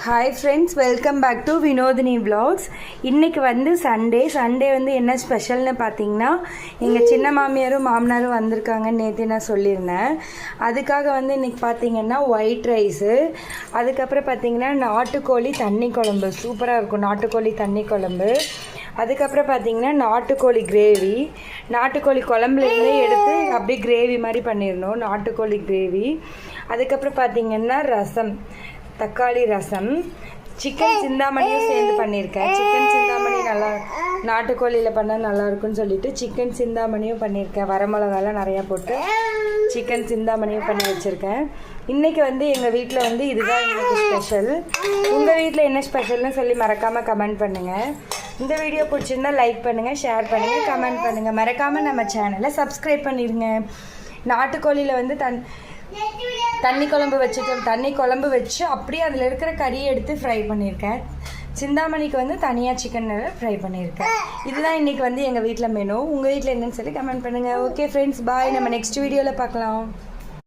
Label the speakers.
Speaker 1: Hi friends, welcome back to Vinodhini vlogs. இன்றைக்கி வந்து Sunday வந்து என்ன ஸ்பெஷல்னு பார்த்தீங்கன்னா, எங்கள் சின்ன மாமியாரும் மாமனாரும் வந்திருக்காங்கன்னு நேற்று நான் சொல்லியிருந்தேன். அதுக்காக வந்து இன்றைக்கி பார்த்தீங்கன்னா ஒயிட் ரைஸு, அதுக்கப்புறம் பார்த்தீங்கன்னா நாட்டுக்கோழி தண்ணி குழம்பு, சூப்பராக இருக்கும் நாட்டுக்கோழி தண்ணி குழம்பு. அதுக்கப்புறம் பார்த்தீங்கன்னா நாட்டுக்கோழி கிரேவி, நாட்டுக்கோழி குழம்புலேருந்தே எடுத்து அப்படியே கிரேவி மாதிரி பண்ணிடணும், நாட்டுக்கோழி கிரேவி. அதுக்கப்புறம் பார்த்தீங்கன்னா ரசம், தக்காளி ரசம், சிக்கன் சிந்தாமணியும் சேர்ந்து பண்ணியிருக்கேன். சிக்கன் சிந்தாமணி நல்லா நாட்டுக்கோழியில் பண்ணால் நல்லாயிருக்குன்னு சொல்லிட்டு சிக்கன் சிந்தாமணியும் பண்ணியிருக்கேன். வரமிளகாலாம் நிறையா போட்டு சிக்கன் சிந்தாமணியும் பண்ணி வச்சுருக்கேன். இன்றைக்கி வந்து எங்கள் வீட்டில் வந்து இதுதான் எங்களுக்கு ஸ்பெஷல். உங்கள் வீட்டில் என்ன ஸ்பெஷல்னு சொல்லி மறக்காமல் கமெண்ட் பண்ணுங்கள். இந்த வீடியோ பிடிச்சிருந்தால் லைக் பண்ணுங்கள், ஷேர் பண்ணுங்கள், கமெண்ட் பண்ணுங்கள். மறக்காமல் நம்ம சேனலை சப்ஸ்கிரைப் பண்ணிடுங்க. நாட்டுக்கோழியில் வந்து தண்ணி குழம்பு வச்சு அப்படியே அதில் இருக்கிற கறியை எடுத்து ஃப்ரை பண்ணியிருக்கேன். சிந்தாமணிக்கு வந்து தனியாக சிக்கன் ஃப்ரை பண்ணியிருக்கேன். இதுதான் இன்றைக்கி வந்து எங்கள் வீட்டில் மெனு. உங்கள் வீட்டில் என்னன்னு சொல்லி கமெண்ட் பண்ணுங்கள். ஓகே ஃப்ரெண்ட்ஸ், பாய். நம்ம நெக்ஸ்ட் வீடியோவில் பார்க்கலாம்.